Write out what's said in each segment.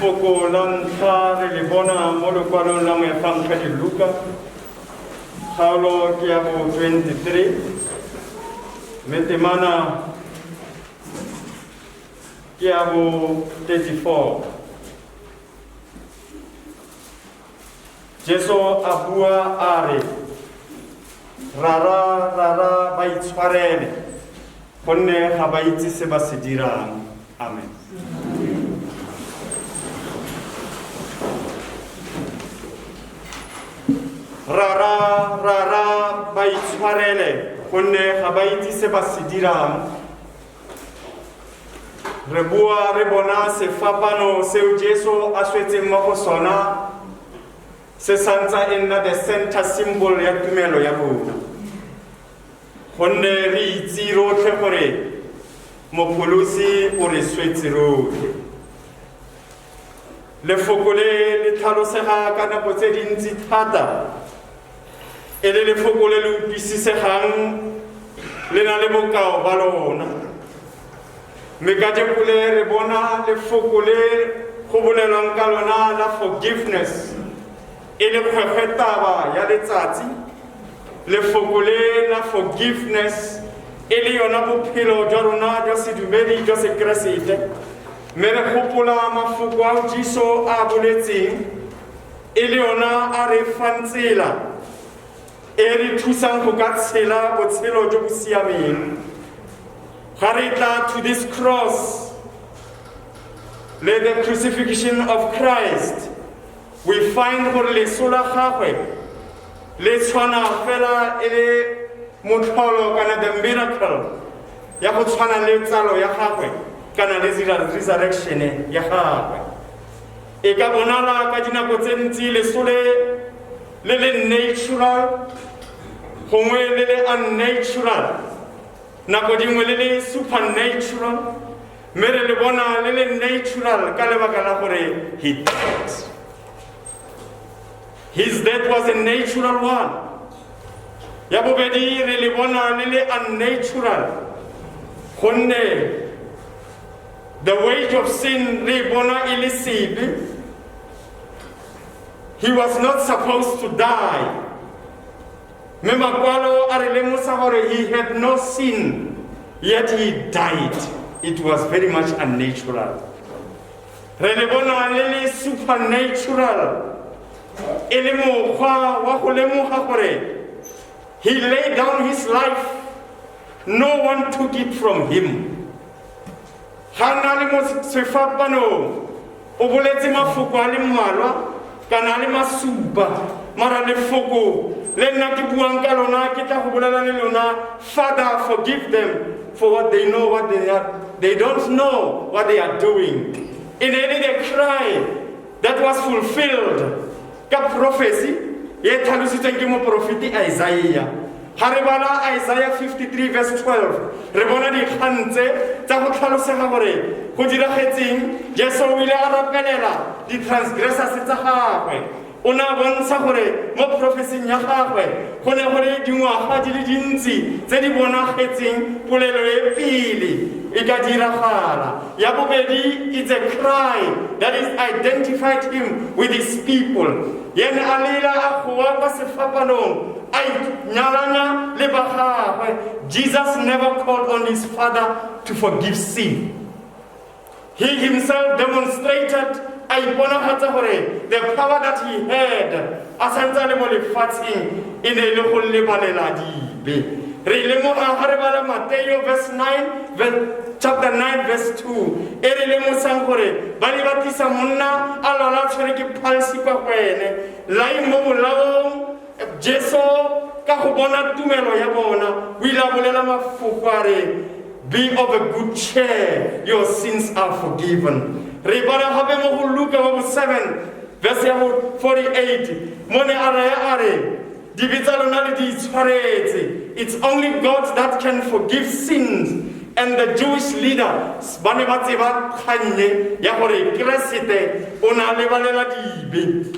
foko lanta re le bona mo le kwalong la moefangeli Luka kgaolo ke ya bo 23 mme temana ke ya bo 34. Jesu a bua a re rara ba itshwarele gonne ga ba itse se ba se dirang. Amen. Rara ba itshwarele gonne ga ba itse se ba se dirang. Re bua re bona sefapano seo Jesu a swetseng mo go sona se santsa e nna the center symbol ya tumelo ya bona, gonne re itse rotlhe gore mopholosi o re swetse rotlhe. Lefoko le tlhalosega ka nako tse dintsi thata e le lefoko le le utlwisisegang le na le bokao ba lona. Mme ka jepole re bona lefoko le go bolelwang ka lona la forgiveness e le kgwegwetaba ya letsatsi. Lefoko le la forgiveness e le yona bophelo jwa rona jwa sedumedi jwa sekeresete. Mme re gopola mafoko ao Jesu a boletseng e le yona a re fang tsela e re thusang go ka tshela botshelo jo bo siameng. Ga re tla to this cross, le the crucifixion of Christ, we find gore leso la gagwe le tshwana fela e le motlholo kana the miracle ya go tshwana le tsalo ya gagwe kana le resurrection ya gagwe. E ka bonala ka dinako tse ntsi leso le natural gongwe le unnatural, nako dingwe le supernatural, mme re le bona le natural ka lebaka la gore he died. His death was a natural one. Ya bobedi re le bona le unnatural gonne the wage of sin re bona e le sebe. He was not supposed to die. Mme makwalo a re lemosa gore he had no sin, yet he died. It was very much unnatural. Re le bona le supernatural e le mokgwa wa go lemoga gore he laid down his life. No one took it from him. Ga na le mo sefapano o boletse mafoko a le mmalwa kana le masupa, mara lefoko le nna ke buang ka lona ke tla go bolela le lona. Father, forgive them for what they know, what they don't know what they are doing. In a cry that was fulfilled ka prophecy ye tlhalositsweng ke moprofeti Isaiah. Ga re bala Isaiah 53 verse 12 re bona dikgang tse tsa go tlhalosega gore go diragetseng. Jesu o ile a rapelela di-transgressors tsa gagwe. O ne a bontsha gore mo prophesyng ya gagwe go ne go le dingwaga di le dintsi tse di bonagetseng polelo e pele e ka diragala. Ya bobedi, it's a cry that is identified him with his people. Yene a lela a goa kwa sefapanong a nyalana le ba gagwe. Jesus never called on his Father to forgive sin. He himself demonstrated the power that he had a santse le mo lefatsheng e ne le go lebalela dibe. Re lemoga ga re bala Mateo chapter 9 verse 2 e re lemosang gore ba le batisa monna a lwala tshwere ke palsy kwa kwene lai mo bolaong. Jesu ka go bona tumelo ya bona o ile a bolela mafoko a re, be of a good cheer, your sins are forgiven. Re bala gape mo go Luka 7 verse 48 mone a raya a re dibe tsa lona le di itshwaretse. It's only God that can forgive sins. And the Jewish leaders ba ne ba tseba kgannye ya gore Keresete o na lebalela dibe.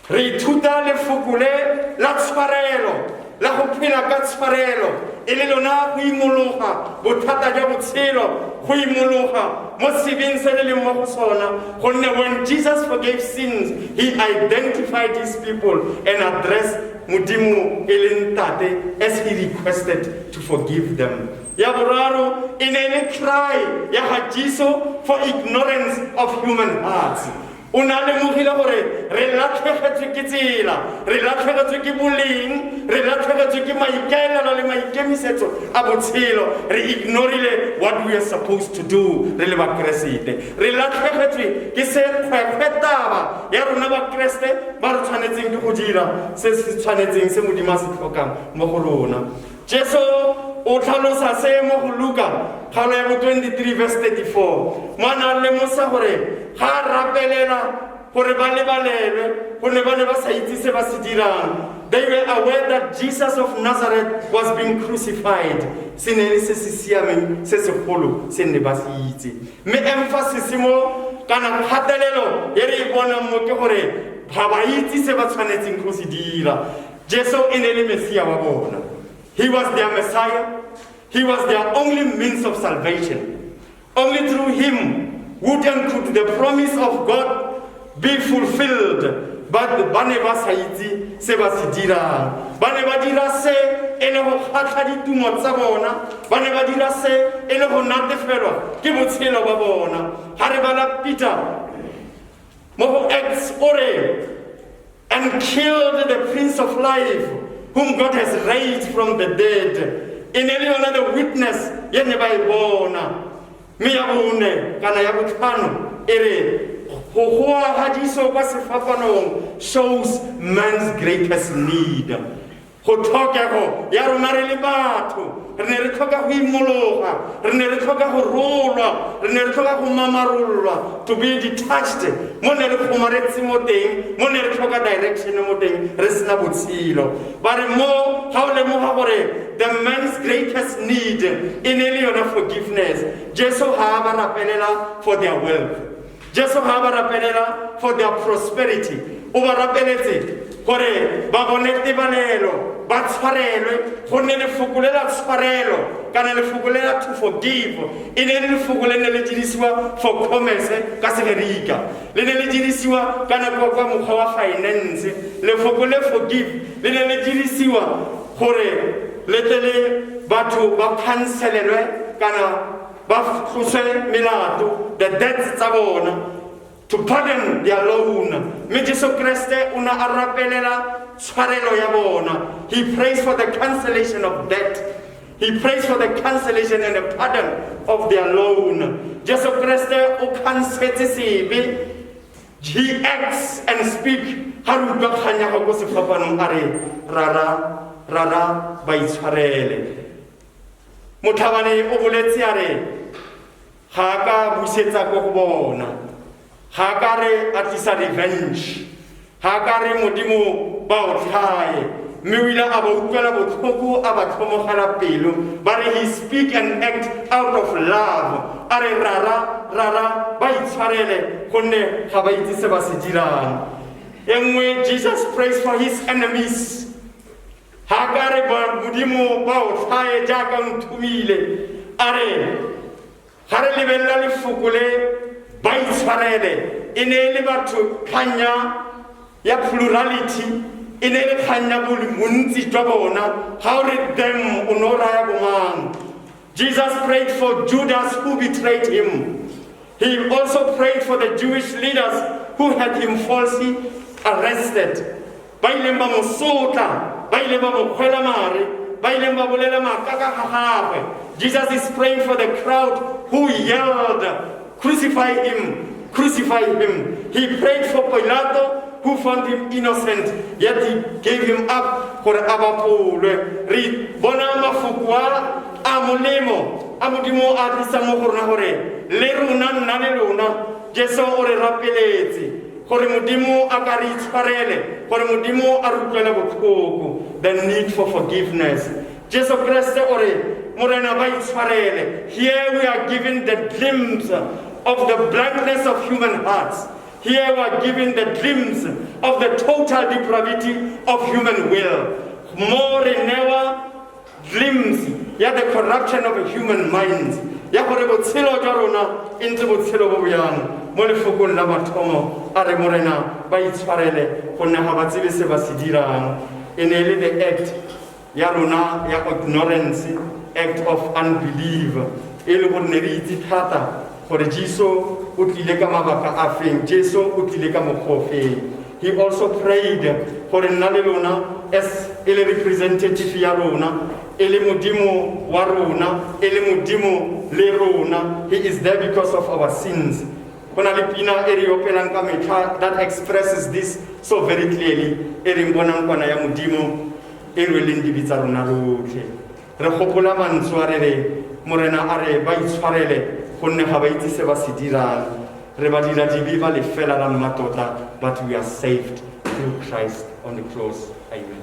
Re ithuta lefoko le la tshwarelo la go phela ka tshwarelo e le lona go imologa bothata jwa botshelo go imologa mo sebeng se le leng mo go sona gonne when Jesus forgave sins he identified his people and addressed modimo e leng tate as he requested to forgive them. Ya boraro e ne le cry ya ga Jesu for ignorance of human hearts. O na le mogile gore re latlhegetswe ke tsela, re latlhegetswe ke boleng, re latlhegetswe ke maikaelelo le maikemisetso a botshelo, re ignorile what we are supposed to do re le bakeresete, re latlhegetswe ke se kgwekgwetaba ya rona bakeresete ba re tshwanetseng ke go dira se se tshwanetseng se modimo a se tlhokang mo go rona. Jesu o tlhalosa se mo go Luka kgalo ya bo 23 verse 34 mo a na lemosa gore ga rapelela gore ba lebalelwe gonne ba ne ba sa itse se ba se dirang. They were aware that Jesus of Nazareth was being crucified. Se ne le se se siameng se segolo se ne ba se itse, mme emphasis mo kana kgatelelo e re bonang mo ke gore ga ba itse se ba tshwanetseng go se dira. Jesu e ne le Mesia wa bona. He was their Messiah. He was their only means of salvation. Only through him would and could the promise of God be fulfilled. But ba ne ba sa itse se ba se dirang. Ba ne ba dira se e le go kgatlha ditumo tsa bona, ba ne ba dira se e le go natefelwa ke botshelo ba bona. Ga re bala Peter mo go Acts ore and killed the Prince of Life whom God has raised from the dead. In another witness, ye ne ba e bona. Me ya bone kana ya botlhano ere go goa ga Jesu kwa sefapanong shows man's greatest need. Go tlhokego ya rona re le batho, re ne re tlhoka go imologa, re ne re tlhoka go rolwa, re ne re tlhoka go mamarolwa, to be detached mo ne re kgomaretse mo teng, mo ne re tlhoka direction mo teng re sena botshelo. Ba re mo ga o lemoga gore the man's greatest need e ne le yona forgiveness. Jesu ha ba rapelela for their wealth, Jesu ha ba rapelela for their prosperity, o ba rapeletse gore ba bone tebalelo ba tshwarelwe gonne lefoko le la tshwarelo kana lefoko le la to forgive e ne le lefoko le ne le dirisiwa for commerce ka segerika, le ne le dirisiwa kana kwa mokgwa wa finance. Lefoko le forgive le ne le dirisiwa gore le tle batho ba cancelelwe kana ba tlose melato the debts tsa bona, to pardon their loan. Me Jesu Kriste una arapelela tshwarelo ya bona. He prays for the cancellation of debt. He prays for the cancellation and the pardon of their loan. Jesu Kriste o cancetse sebe. He acts and speak haru ba khanya go se fapanong are rara ba itshwarele. Motlhabane o boletse are ga ka busetsa go bona, ga ka re a tlisa revenge, ga ka re modimo ba o tlhae, mme o ile a ba utlwela botlhoko a ba tlhomogela pelo. Ba re he speak and act out of love, a re rara ba itshwarele gonne ga ba itse se ba se dirang. E nngwe Jesus prays for his enemies. Ha ka re ba modimo ba o tlhae jaaka nthumile, a re ga re lebella lefoko le ba itshwarele e ne le batho kganya ya plurality, e ne le kganya bontsi jwa bona. How read them o no raya bomang. Jesus prayed for Judas who betrayed him. He also prayed for the Jewish leaders who had him falsely arrested. Ba ileng ba mo sotla, ba ileng ba mo kgwela mare, ba ileng ba bolela maaka ka ga gagwe. Jesus is praying for the crowd who yelled, crucify him, crucify him. He prayed for Pilate who found him innocent, yet he gave him up for abapolwe. Re bona mafukwa a molemo a modimo a tlisa mo go rona gore le rona nna le lona Jesu o re rapeletse gore modimo a ka re itshwarele, gore modimo a re utlwele botlhoko, the need for forgiveness. Jesu Kriste o re morena ba itshwarele. Here we are given the glimpse of the blankness of human hearts. Here we are given the glimpse of the total depravity of human will. More than ever, glimpse ya the corruption of a human mind ya gore botshelo jwa rona e ntse botshelo bo bjang mo lefokong la mathomo a re morena ba itshwarele gonne ga ba tsebe se ba se dirang e ne le the act ya rona ya ignorance, act of unbelief e le gore ne re itse thata gore Jesu o tlile ka mabaka a feng, Jesu o tlile ka mokgwa o feng. He also prayed for nna le lona as e le representative ya rona, e le modimo wa rona, e le modimo le rona. He is there because of our sins. Kona le pina e re opelang ka metlha that expresses this so very clearly, e re bonang kwana ya modimo e rweleng dibitsa rona rotlhe. Re gopola mantswe a re morena a re ba itshwarele gonne ga ba itse se ba se dirang. Re ba dira dibe ba lefela la mmatota, but we are saved through Christ on the cross. Amen.